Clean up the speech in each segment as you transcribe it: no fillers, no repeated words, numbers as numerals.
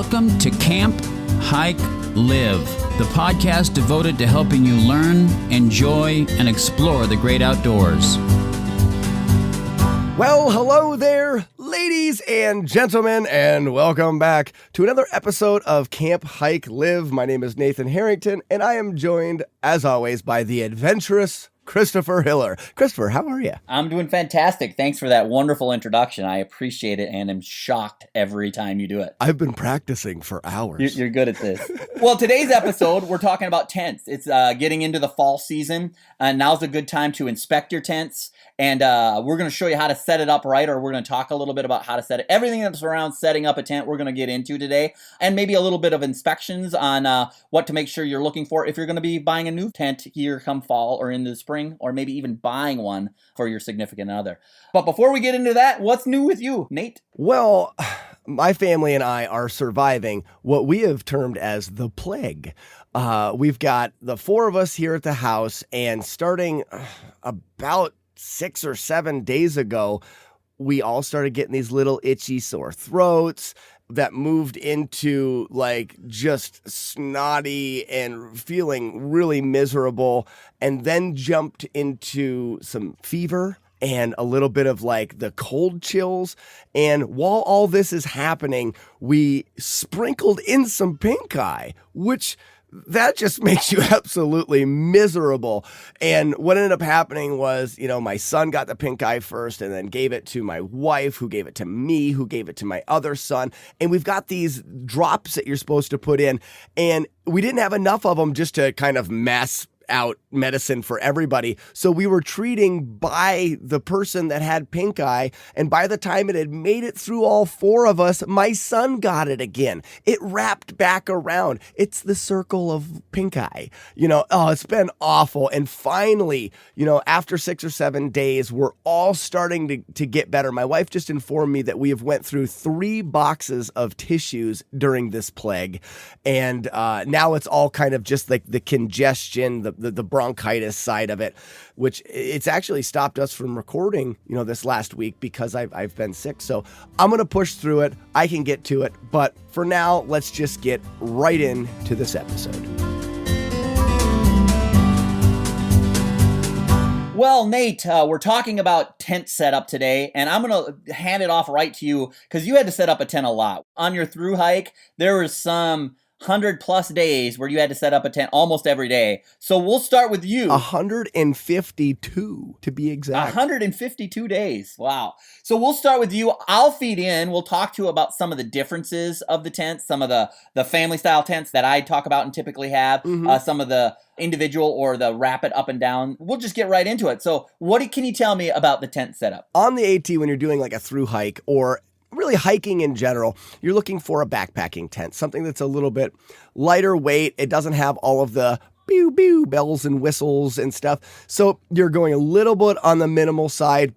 Welcome to Camp, Hike, Live, the podcast devoted to helping you learn, enjoy, and explore the great outdoors. Well, hello there, ladies and gentlemen, and welcome back to another episode of Camp, Hike, Live. My name is Nathan Harrington, and I am joined, as always, by the adventurous Christopher Hiller. Christopher, how are you? I'm doing fantastic. Thanks for that wonderful introduction. I appreciate it and am shocked every time you do it. I've been practicing for hours. You're good at this. Well, today's episode, we're talking about tents. It's getting into the fall season. Now's a good time to inspect your tents. And we're going to show you how to set it up right, or we're going to talk a little bit about how to set it. Everything that's around setting up a tent, we're going to get into today. And maybe a little bit of inspections on what to make sure you're looking for if you're going to be buying a new tent here come fall or in the spring, or maybe even buying one for your significant other. But before we get into that, what's new with you, Nate? Well, my family and I are surviving what we have termed as the plague. We've got the four of us here at the house, and starting about 6 or 7 days ago, we all started getting these little itchy sore throats that moved into like just snotty and feeling really miserable, and then jumped into some fever and a little bit of like the cold chills. And while all this is happening, we sprinkled in some pink eye, which that just makes you absolutely miserable. And what ended up happening was, my son got the pink eye first and then gave it to my wife, who gave it to me, who gave it to my other son. And we've got these drops that you're supposed to put in, and we didn't have enough of them just to kind of mass out medicine for everybody. So we were treating by the person that had pink eye. And by the time it had made it through all four of us, my son got it again. It wrapped back around. It's the circle of pink eye. It's been awful. And finally, after 6 or 7 days, we're all starting to get better. My wife just informed me that we have went through 3 boxes of tissues during this plague. And now it's all kind of just like the congestion, the bronchitis side of it, which it's actually stopped us from recording, this last week because I've been sick. So I'm going to push through it. I can get to it. But for now, let's just get right into this episode. Well, Nate, we're talking about tent setup today, and I'm going to hand it off right to you because you had to set up a tent a lot. On your through hike, there was some 100+ days where you had to set up a tent almost every day. So we'll start with you. 152 to be exact. 152 days. Wow. So we'll start with you. I'll feed in. We'll talk to you about some of the differences of the tents, some of the family style tents that I talk about and typically have, some of the individual or the rapid up and down. We'll just get right into it. So what can you tell me about the tent setup? On the AT, when you're doing like a through hike or really hiking in general, you're looking for a backpacking tent, something that's a little bit lighter weight. It doesn't have all of the pew pew bells and whistles and stuff. So you're going a little bit on the minimal side,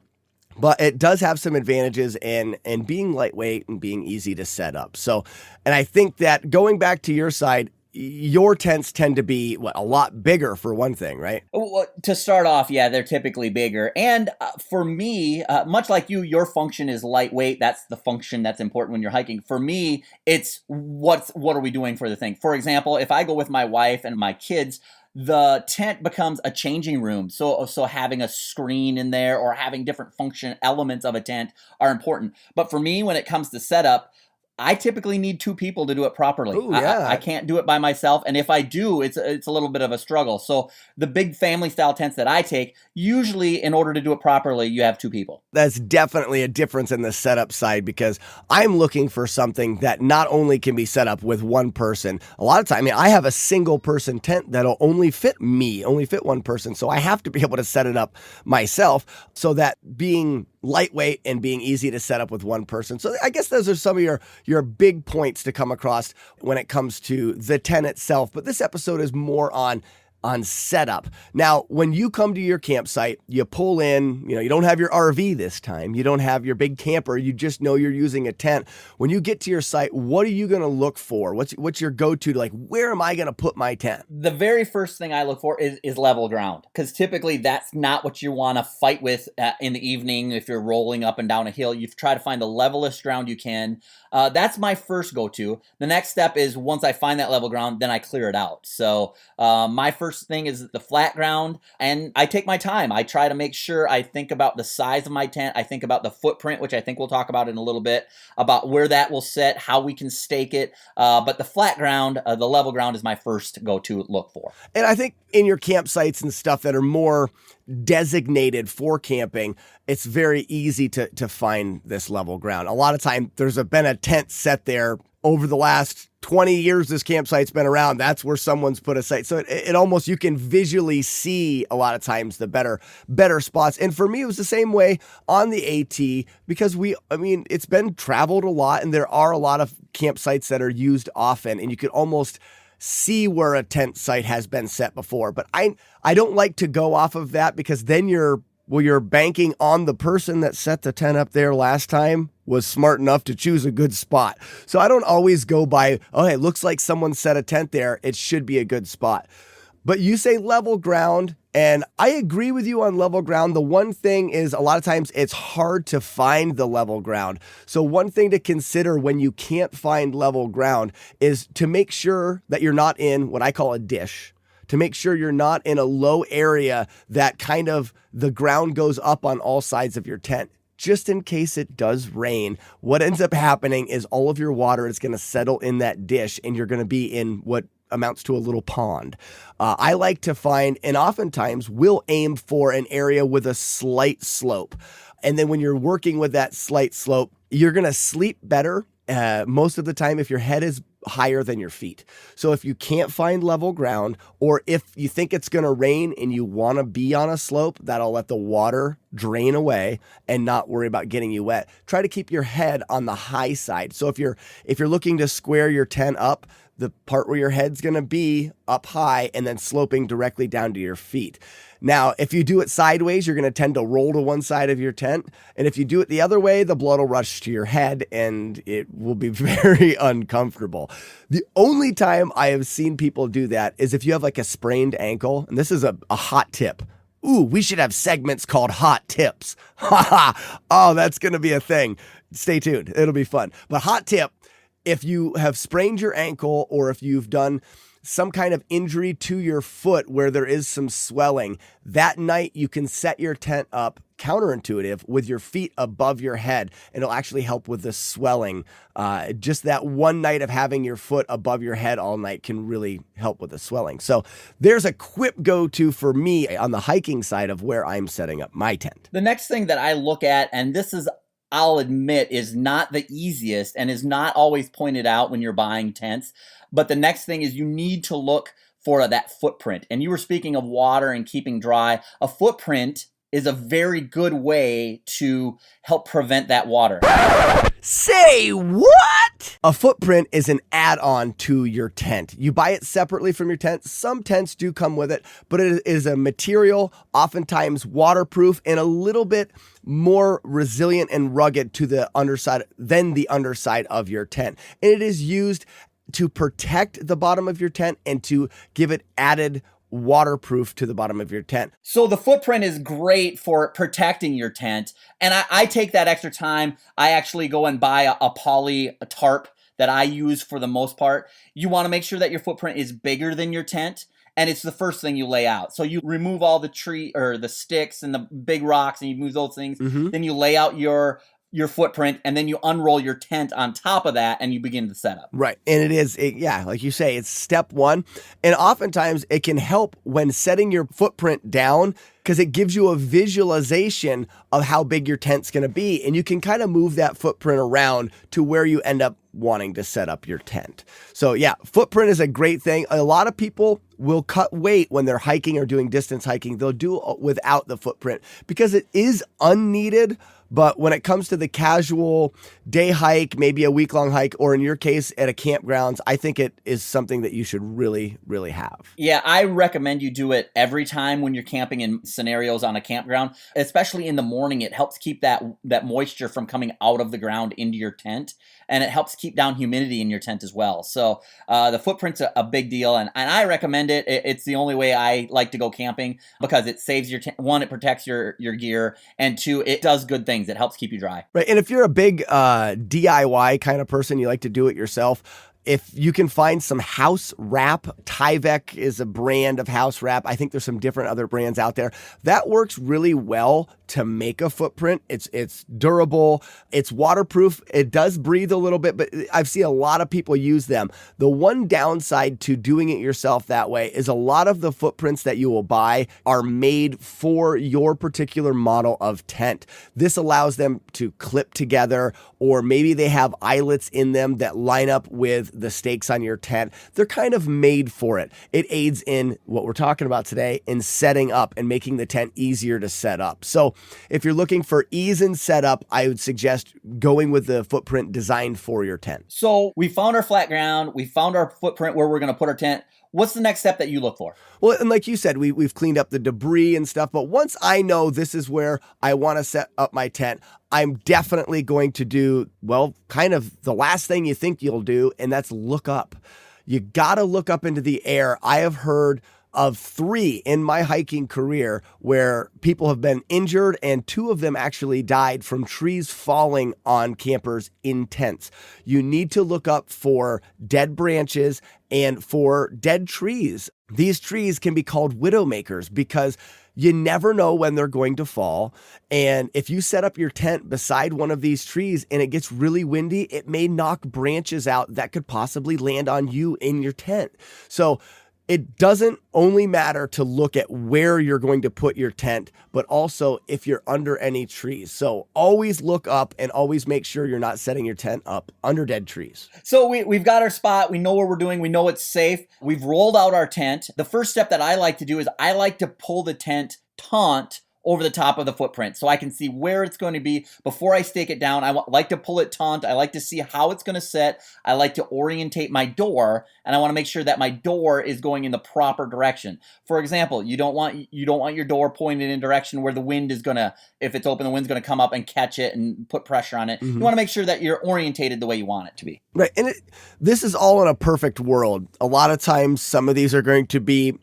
but it does have some advantages in being lightweight and being easy to set up. So, and I think that going back to your side, your tents tend to be a lot bigger for one thing, right? Well, to start off, yeah, they're typically bigger. And for me, much like you, your function is lightweight. That's the function that's important when you're hiking. For me, it's what are we doing for the thing? For example, if I go with my wife and my kids, the tent becomes a changing room. So having a screen in there or having different function elements of a tent are important. But for me, when it comes to setup, I typically need 2 people to do it properly. Ooh, yeah. I can't do it by myself. And if I do, it's a little bit of a struggle. So the big family style tents that I take, usually in order to do it properly, you have 2 people. That's definitely a difference in the setup side, because I'm looking for something that not only can be set up with one person. A lot of time, I have a single person tent that'll only fit one person. So I have to be able to set it up myself, so that being lightweight and being easy to set up with one person. So I guess those are some of your big points to come across when it comes to the tent itself. But this episode is more on on setup. Now, when you come to your campsite, you pull in, you don't have your RV this time. You don't have your big camper. You just know you're using a tent. When you get to your site, what are you going to look for? What's your go-to to like, where am I going to put my tent? The very first thing I look for is level ground, because typically that's not what you want to fight with in the evening. If you're rolling up and down a hill, you try to find the levelest ground you can. That's my first go-to. The next step is once I find that level ground, then I clear it out. So my first thing is the flat ground, and I take my time. I try to make sure I think about the size of my tent. I think about the footprint, which I think we'll talk about in a little bit, about where that will sit, how we can stake it. But the flat ground, the level ground is my first go-to look for. And I think in your campsites and stuff that are more designated for camping, it's very easy to find this level ground. A lot of time there's been a tent set there over the last 20 years this campsite's been around. That's where someone's put a site. So it almost, you can visually see a lot of times the better spots. And for me, it was the same way on the AT, because it's been traveled a lot and there are a lot of campsites that are used often, and you could almost see where a tent site has been set before. But I don't like to go off of that, because then you're banking on the person that set the tent up there last time was smart enough to choose a good spot. So I don't always go by, it looks like someone set a tent there, it should be a good spot. But you say level ground, and I agree with you on level ground. The one thing is, a lot of times it's hard to find the level ground. So one thing to consider when you can't find level ground is to make sure that you're not in what I call a dish, to make sure you're not in a low area that kind of the ground goes up on all sides of your tent. Just in case it does rain, what ends up happening is all of your water is going to settle in that dish, and you're going to be in what amounts to a little pond. I like to find, and oftentimes we'll aim for an area with a slight slope. And then when you're working with that slight slope, you're going to sleep better most of the time if your head is higher than your feet. So if you can't find level ground, or if you think it's going to rain and you want to be on a slope, that'll let the water drain away and not worry about getting you wet. Try to keep your head on the high side. So if you're looking to square your tent up, the part where your head's going to be up high and then sloping directly down to your feet. Now, if you do it sideways, you're going to tend to roll to one side of your tent. And if you do it the other way, the blood will rush to your head and it will be very uncomfortable. The only time I have seen people do that is if you have like a sprained ankle. And this is a hot tip. Ooh, we should have segments called hot tips. Oh, that's going to be a thing. Stay tuned. It'll be fun. But hot tip, if you have sprained your ankle, or if you've done some kind of injury to your foot where there is some swelling, that night you can set your tent up counterintuitive with your feet above your head, and it'll actually help with the swelling. Just that one night of having your foot above your head all night can really help with the swelling. So there's a quick go-to for me on the hiking side of where I'm setting up my tent. The next thing that I look at, and this is, I'll admit, is not the easiest and is not always pointed out when you're buying tents. But the next thing is you need to look for that footprint. And you were speaking of water and keeping dry. A footprint is a very good way to help prevent that water. Say what? A footprint is an add-on to your tent. You buy it separately from your tent. Some tents do come with it, but it is a material, oftentimes waterproof, and a little bit more resilient and rugged to the underside than the underside of your tent. And it is used to protect the bottom of your tent and to give it added waterproof to the bottom of your tent. So the footprint is great for protecting your tent. And I take that extra time. I actually go and buy a poly tarp that I use for the most part. You want to make sure that your footprint is bigger than your tent. And it's the first thing you lay out. So you remove all the tree or the sticks and the big rocks, and you move those things. Mm-hmm. Then you lay out your footprint, and then you unroll your tent on top of that, and you begin the setup. Right. And like you say, it's step one. And oftentimes it can help when setting your footprint down, because it gives you a visualization of how big your tent's going to be. And you can kind of move that footprint around to where you end up wanting to set up your tent. So yeah, footprint is a great thing. A lot of people will cut weight when they're hiking or doing distance hiking. They'll do it without the footprint because it is unneeded. But when it comes to the casual day hike, maybe a week-long hike, or in your case at a campgrounds, I think it is something that you should really, really have. Yeah, I recommend you do it every time when you're camping in scenarios on a campground, especially in the morning. It helps keep that moisture from coming out of the ground into your tent, and it helps keep down humidity in your tent as well. So the footprint's a big deal, and I recommend it. It's the only way I like to go camping because it saves your one, it protects your gear, and two, it does good things. It helps keep you dry. Right, and if you're a big DIY kind of person, you like to do it yourself, if you can find some house wrap, Tyvek is a brand of house wrap. I think there's some different other brands out there. That works really well to make a footprint. It's durable. It's waterproof. It does breathe a little bit, but I've seen a lot of people use them. The one downside to doing it yourself that way is a lot of the footprints that you will buy are made for your particular model of tent. This allows them to clip together, or maybe they have eyelets in them that line up with the stakes on your tent. They're kind of made for it. It aids in what we're talking about today, in setting up and making the tent easier to set up. So if you're looking for ease in setup, I would suggest going with the footprint designed for your tent. So we found our flat ground. We found our footprint where we're going to put our tent. What's the next step that you look for? Well, and like you said, we've cleaned up the debris and stuff, but once I know this is where I want to set up my tent, I'm definitely going to do, well, kind of the last thing you think you'll do, and that's look up. You got to look up into the air. I have heard of 3 in my hiking career where people have been injured, and 2 of them actually died from trees falling on campers in tents. You need to look up for dead branches and for dead trees. These trees can be called widowmakers because you never know when they're going to fall. And if you set up your tent beside one of these trees and it gets really windy, it may knock branches out that could possibly land on you in your tent. So it doesn't only matter to look at where you're going to put your tent, but also if you're under any trees. So always look up and always make sure you're not setting your tent up under dead trees. So we've got our spot. We know what we're doing. We know it's safe. We've rolled out our tent. The first step that I like to do is I like to pull the tent taut over the top of the footprint so I can see where it's going to be before I stake it down. I like to pull it taut. I like to see how it's going to set. I like to orientate my door, and I want to make sure that my door is going in the proper direction. For example, you don't want your door pointed in a direction where the wind is going to, if it's open, the wind's going to come up and catch it and put pressure on it. Mm-hmm. You want to make sure that you're orientated the way you want it to be. Right. And this is all in a perfect world. A lot of times some of these are going to be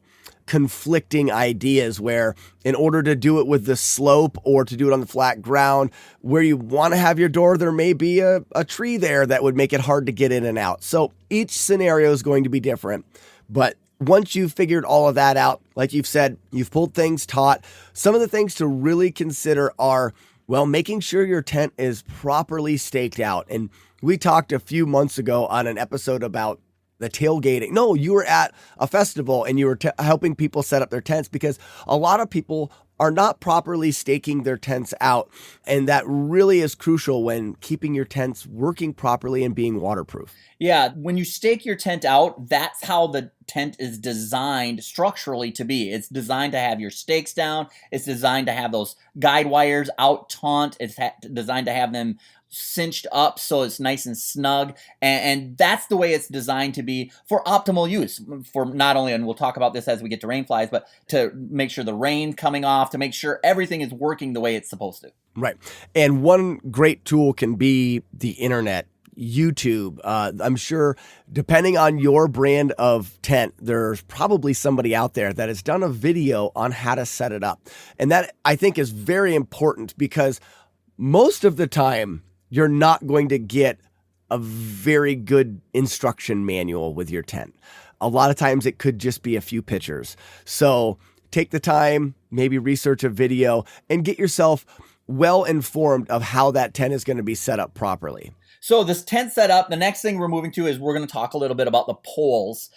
conflicting ideas where in order to do it with the slope or to do it on the flat ground where you want to have your door, there may be a tree there that would make it hard to get in and out. So each scenario is going to be different. But once you've figured all of that out, like you've said, you've pulled things taut. Some of the things to really consider are, well, making sure your tent is properly staked out. And we talked a few months ago on an episode about the tailgating. No, you were at a festival and you were helping people set up their tents, because a lot of people are not properly staking their tents out. And that really is crucial when keeping your tents working properly and being waterproof. Yeah, when you stake your tent out, that's how the tent is designed structurally to be. It's designed to have your stakes down. It's designed to have those guide wires out taut. It's designed to have them cinched up so it's nice and snug, and that's the way it's designed to be for optimal use, for not only, and we'll talk about this as we get to rain flies, but to make sure the rain coming off, to make sure everything is working the way it's supposed to. Right. And one great tool can be the internet, YouTube. I'm sure depending on your brand of tent, there's probably somebody out there that has done a video on how to set it up. And that, I think, is very important, because most of the time you're not going to get a very good instruction manual with your tent. A lot of times it could just be a few pictures. So take the time, maybe research a video, and get yourself well informed of how that tent is going to be set up properly. So this tent setup, the next thing we're moving to is we're going to talk a little bit about the poles.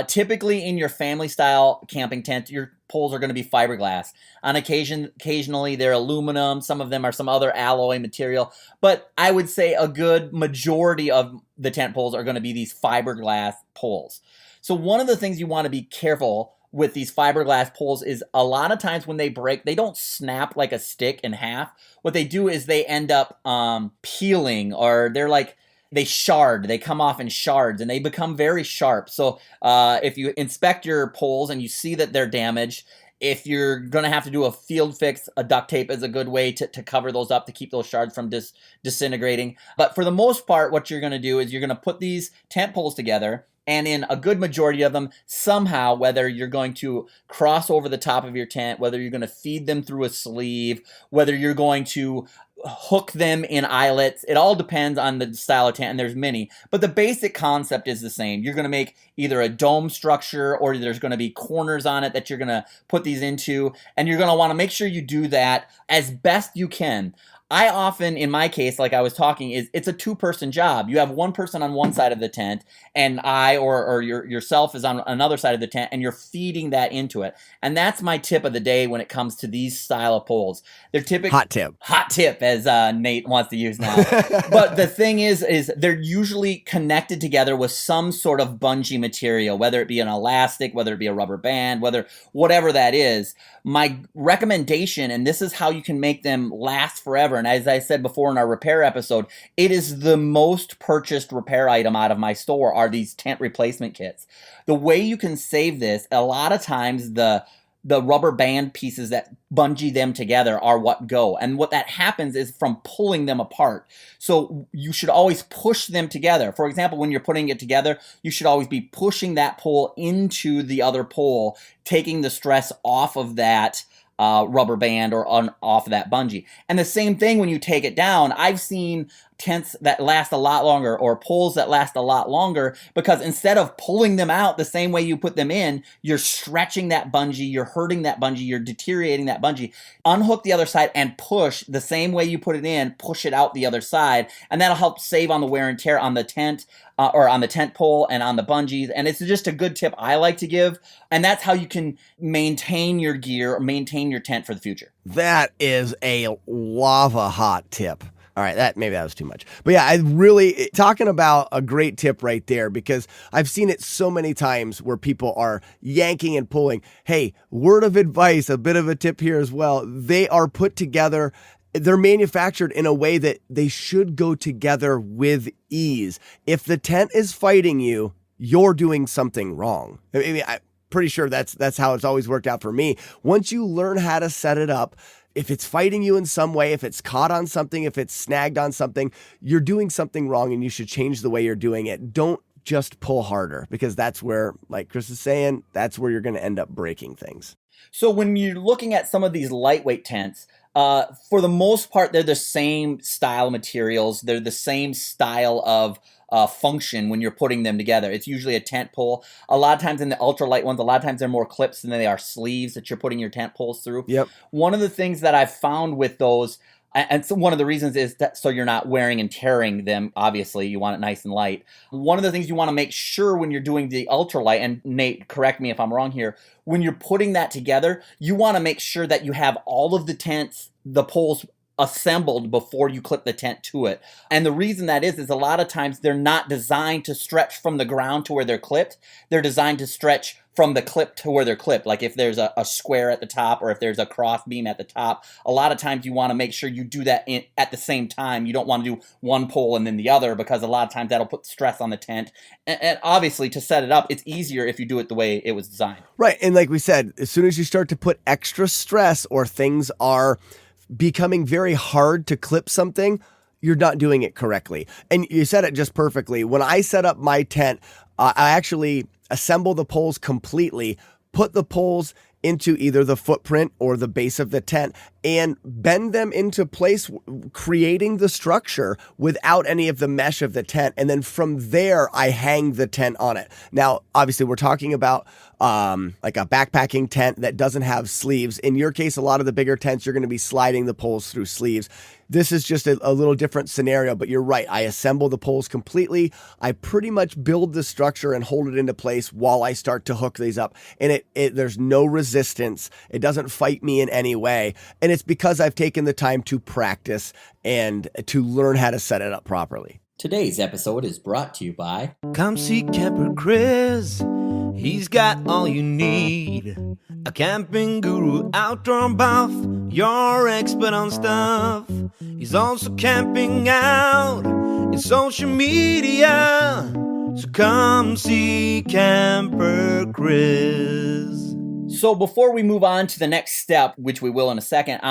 Typically in your family style camping tent, your poles are going to be fiberglass. Occasionally they're aluminum. Some of them are some other alloy material. But I would say a good majority of the tent poles are going to be these fiberglass poles. So one of the things you want to be careful with these fiberglass poles is a lot of times when they break, they don't snap like a stick in half. What they do is they end up peeling, or they shard. They come off in shards and they become very sharp. So if you inspect your poles and you see that they're damaged, if you're going to have to do a field fix, a duct tape is a good way to cover those up, to keep those shards from disintegrating. But for the most part, what you're going to do is you're going to put these tent poles together, and in a good majority of them, somehow, whether you're going to cross over the top of your tent, whether you're going to feed them through a sleeve, whether you're going to hook them in eyelets. It all depends on the style of tent, and there's many. But the basic concept is the same. You're going to make either a dome structure, or there's going to be corners on it that you're going to put these into, and you're going to want to make sure you do that as best you can. I often, in my case, like I was talking, it's a two-person job. You have one person on one side of the tent, and yourself is on another side of the tent, and you're feeding that into it. And that's my tip of the day when it comes to these style of poles. They're typically hot tip, as Nate wants to use now. But the thing is they're usually connected together with some sort of bungee material, whether it be an elastic, whether it be a rubber band, whatever that is. My recommendation, and this is how you can make them last forever, and as I said before in our repair episode, it is the most purchased repair item out of my store are these tent replacement kits. The way you can save this, a lot of times the rubber band pieces that bungee them together are what go. And what that happens is from pulling them apart. So you should always push them together. For example, when you're putting it together, you should always be pushing that pole into the other pole, taking the stress off of that rubber band or off of that bungee. And the same thing when you take it down. I've seen tents that last a lot longer, or poles that last a lot longer, because instead of pulling them out the same way you put them in, you're stretching that bungee, you're hurting that bungee, you're deteriorating that bungee. Unhook the other side and push the same way you put it in, push it out the other side, and that'll help save on the wear and tear on the tent or on the tent pole and on the bungees. And it's just a good tip I like to give, and that's how you can maintain your gear or maintain your tent for the future. That is a lava hot tip. All right, maybe that was too much. But yeah, I really, talking about a great tip right there, because I've seen it so many times where people are yanking and pulling. Hey, word of advice, a bit of a tip here as well. They are put together, they're manufactured in a way that they should go together with ease. If the tent is fighting you, you're doing something wrong. I mean, I'm pretty sure that's how it's always worked out for me. Once you learn how to set it up, if it's fighting you in some way, if it's caught on something, if it's snagged on something, you're doing something wrong and you should change the way you're doing it. Don't just pull harder, because that's where, like Chris is saying, that's where you're going to end up breaking things. So when you're looking at some of these lightweight tents, for the most part, they're the same style materials. They're the same style of function when you're putting them together. It's usually a tent pole. A lot of times in the ultralight ones, a lot of times they're more clips than they are sleeves that you're putting your tent poles through. Yep. One of the things that I've found with those, and so one of the reasons is that so you're not wearing and tearing them, obviously, you want it nice and light. One of the things you want to make sure when you're doing the ultralight, and Nate, correct me if I'm wrong here, when you're putting that together, you want to make sure that you have all of the poles assembled before you clip the tent to it. And the reason that is a lot of times they're not designed to stretch from the ground to where they're clipped. They're designed to stretch from the clip to where they're clipped. Like if there's a square at the top, or if there's a cross beam at the top, a lot of times you want to make sure you do that at the same time. You don't want to do one pole and then the other, because a lot of times that'll put stress on the tent. And obviously to set it up, it's easier if you do it the way it was designed. Right. And like we said, as soon as you start to put extra stress, or things are becoming very hard to clip something, you're not doing it correctly. And you said it just perfectly. When I set up my tent, I actually assemble the poles completely, put the poles into either the footprint or the base of the tent, and bend them into place, creating the structure without any of the mesh of the tent. And then from there, I hang the tent on it. Now, obviously, we're talking about like a backpacking tent that doesn't have sleeves. In your case, a lot of the bigger tents, you're going to be sliding the poles through sleeves. This is just a little different scenario, but you're right. I assemble the poles completely. I pretty much build the structure and hold it into place while I start to hook these up. And there's no resistance. It doesn't fight me in any way. And it's because I've taken the time to practice and to learn how to set it up properly. Today's episode is brought to you by Come see Camper Chris He's got all you need. A camping guru, outdoor buff, your expert on stuff. He's also camping out in social media. So come see Camper Chris. So before we move on to the next step, which we will in a second,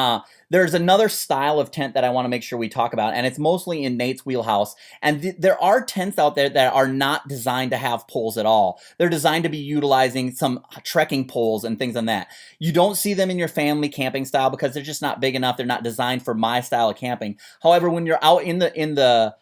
there's another style of tent that I want to make sure we talk about, and it's mostly in Nate's wheelhouse. And there are tents out there that are not designed to have poles at all. They're designed to be utilizing some trekking poles and things on that. You don't see them in your family camping style because they're just not big enough. They're not designed for my style of camping. However, when you're out in the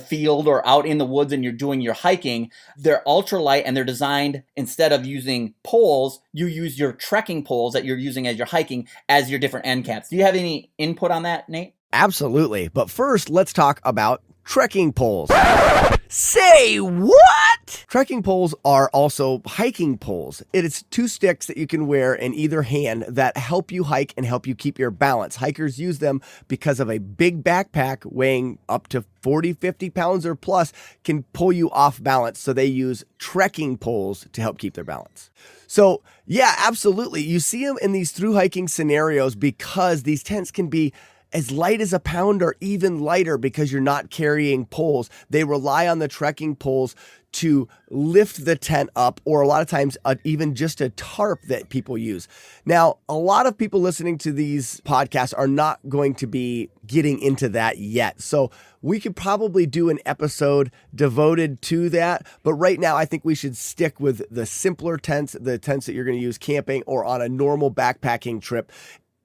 field or out in the woods and you're doing your hiking, they're ultralight and they're designed, instead of using poles, you use your trekking poles that you're using as you're hiking as your different end caps. Do you have any input on that, Nate? Absolutely. But first, let's talk about trekking poles. Say what? Trekking poles are also hiking poles. It is 2 sticks that you can wear in either hand that help you hike and help you keep your balance. Hikers use them because of a big backpack weighing up to 40, 50 pounds or plus can pull you off balance. So they use trekking poles to help keep their balance. So yeah, absolutely. You see them in these through hiking scenarios because these tents can be as light as a pound or even lighter because you're not carrying poles. They rely on the trekking poles to lift the tent up, or a lot of times even just a tarp that people use. Now, a lot of people listening to these podcasts are not going to be getting into that yet. So we could probably do an episode devoted to that. But right now, I think we should stick with the simpler tents, the tents that you're going to use camping or on a normal backpacking trip.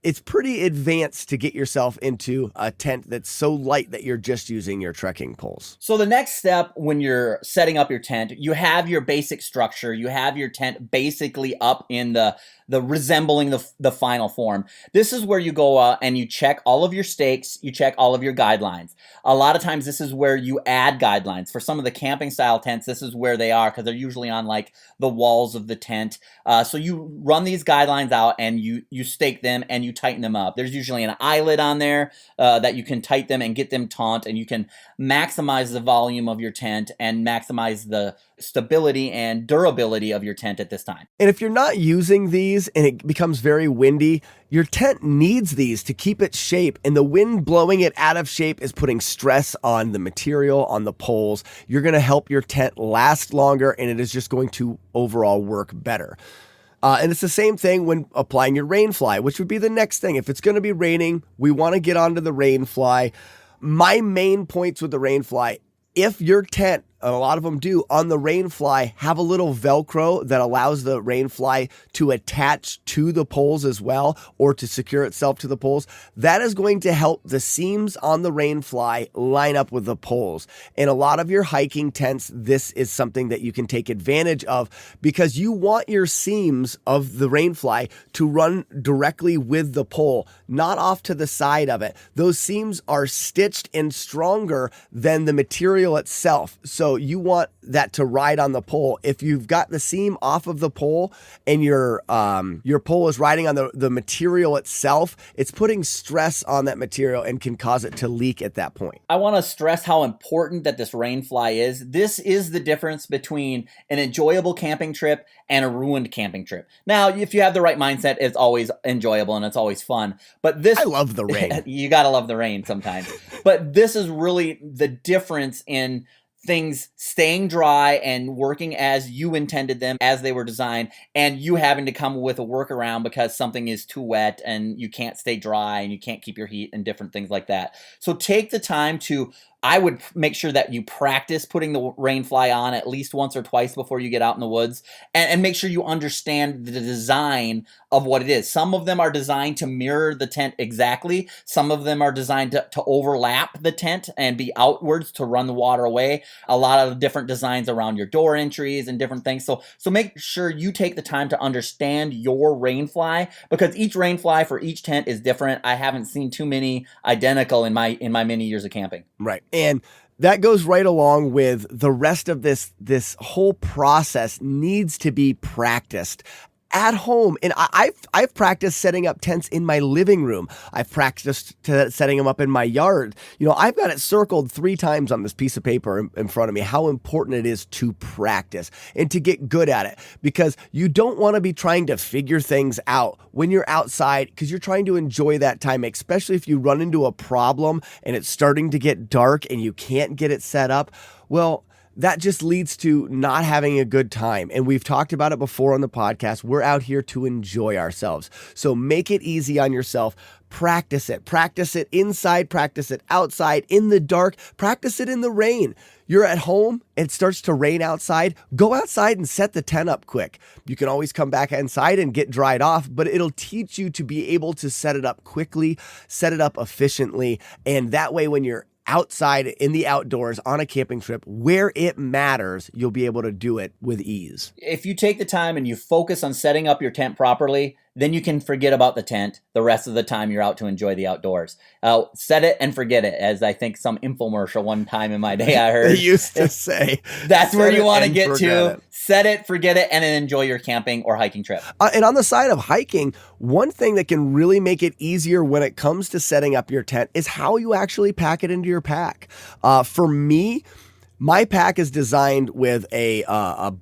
It's pretty advanced to get yourself into a tent that's so light that you're just using your trekking poles. So the next step when you're setting up your tent, you have your basic structure. You have your tent basically up in the resembling the final form. This is where you go and you check all of your stakes, you check all of your guidelines. A lot of times this is where you add guidelines. For some of the camping style tents, this is where they are because they're usually on like the walls of the tent. So you run these guidelines out and you stake them and you tighten them up. There's usually an eyelet on there that you can tighten them and get them taut, and you can maximize the volume of your tent and maximize the stability and durability of your tent at this time. And if you're not using these and it becomes very windy, your tent needs these to keep its shape, and the wind blowing it out of shape is putting stress on the material, on the poles. You're going to help your tent last longer, and it is just going to overall work better. And it's the same thing when applying your rain fly, which would be the next thing. If it's going to be raining, we want to get onto the rain fly. My main points with the rain fly, if your tent, and a lot of them do, on the rain fly have a little Velcro that allows the rain fly to attach to the poles as well, or to secure itself to the poles, that is going to help the seams on the rain fly line up with the poles. In a lot of your hiking tents, this is something that you can take advantage of because you want your seams of the rain fly to run directly with the pole, not off to the side of it. Those seams are stitched and stronger than the material itself. So you want that to ride on the pole. If you've got the seam off of the pole and your pole is riding on the material itself, it's putting stress on that material and can cause it to leak at that point. I want to stress how important that this rain fly is. This is the difference between an enjoyable camping trip and a ruined camping trip. Now, if you have the right mindset, it's always enjoyable and it's always fun. But this, I love the rain. You got to love the rain sometimes. But this is really the difference in things staying dry and working as you intended them, as they were designed, and you having to come with a workaround because something is too wet and you can't stay dry and you can't keep your heat and different things like that. So take the time to, I would make sure that you practice putting the rain fly on at least once or twice before you get out in the woods, and make sure you understand the design of what it is. Some of them are designed to mirror the tent exactly. Some of them are designed to overlap the tent and be outwards to run the water away. A lot of different designs around your door entries and different things. So make sure you take the time to understand your rain fly, because each rain fly for each tent is different. I haven't seen too many identical in my many years of camping. Right. And that goes right along with the rest of this whole process needs to be practiced. at home. And I've practiced setting up tents in my living room. I've practiced setting them up in my yard. I've got it circled 3 times on this piece of paper in front of me, how important it is to practice and to get good at it, because you don't want to be trying to figure things out when you're outside, because you're trying to enjoy that time, especially if you run into a problem and it's starting to get dark and you can't get it set up. Well, that just leads to not having a good time. And we've talked about it before on the podcast. We're out here to enjoy ourselves. So make it easy on yourself. Practice it. Practice it inside. Practice it outside, in the dark. Practice it in the rain. You're at home, it starts to rain outside. Go outside and set the tent up quick. You can always come back inside and get dried off, but it'll teach you to be able to set it up quickly, set it up efficiently. And that way, when you're outside in the outdoors on a camping trip where it matters, you'll be able to do it with ease. If you take the time and you focus on setting up your tent properly, then you can forget about the tent the rest of the time you're out to enjoy the outdoors. Set it and forget it, as I think some infomercial one time in my day I heard. They used to say. That's where you want to get to. Set it, forget it, and then enjoy your camping or hiking trip. And on the side of hiking, one thing that can really make it easier when it comes to setting up your tent is how you actually pack it into your pack. For me, my pack is designed with a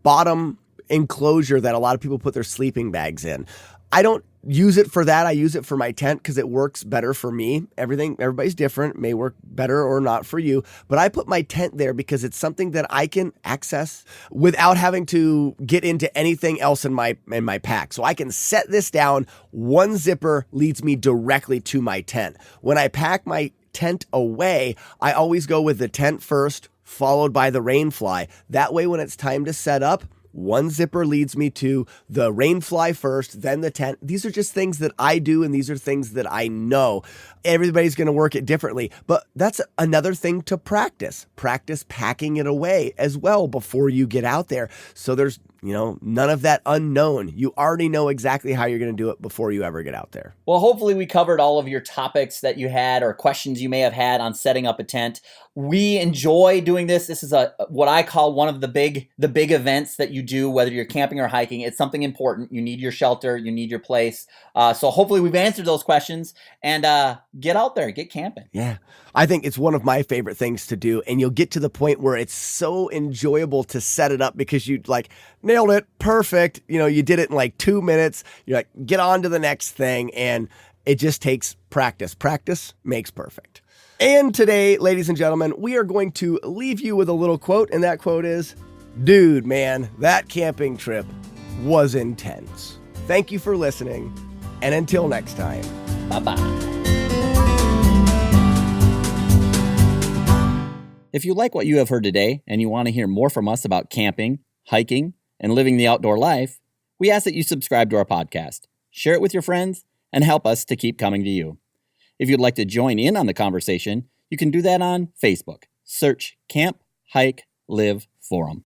bottom enclosure that a lot of people put their sleeping bags in. I don't use it for that. I use it for my tent because it works better for me. Everybody's different, may work better or not for you, but I put my tent there because it's something that I can access without having to get into anything else in my pack. So I can set this down. One zipper leads me directly to my tent. When I pack my tent away, I always go with the tent first, followed by the rain fly. That way, when it's time to set up, one zipper leads me to the rain fly first, then the tent. These are just things that I do, and these are things that I know. Everybody's going to work it differently, but that's another thing to practice. Practice packing it away as well before you get out there. So there's, none of that unknown. You already know exactly how you're going to do it before you ever get out there. Well, hopefully we covered all of your topics that you had or questions you may have had on setting up a tent. We enjoy doing this. This is what I call one of the big events that you do, whether you're camping or hiking. It's something important. You need your shelter. You need your place. So hopefully we've answered those questions, and get out there, get camping. Yeah. I think it's one of my favorite things to do. And you'll get to the point where it's so enjoyable to set it up because you nailed it. Perfect. You did it in 2 minutes. You're get on to the next thing. And it just takes practice. Practice makes perfect. And today, ladies and gentlemen, we are going to leave you with a little quote. And that quote is, dude, man, that camping trip was intense. Thank you for listening. And until next time, bye-bye. If you like what you have heard today and you want to hear more from us about camping, hiking, and living the outdoor life, we ask that you subscribe to our podcast, share it with your friends, and help us to keep coming to you. If you'd like to join in on the conversation, you can do that on Facebook. Search Camp, Hike, Live Forum.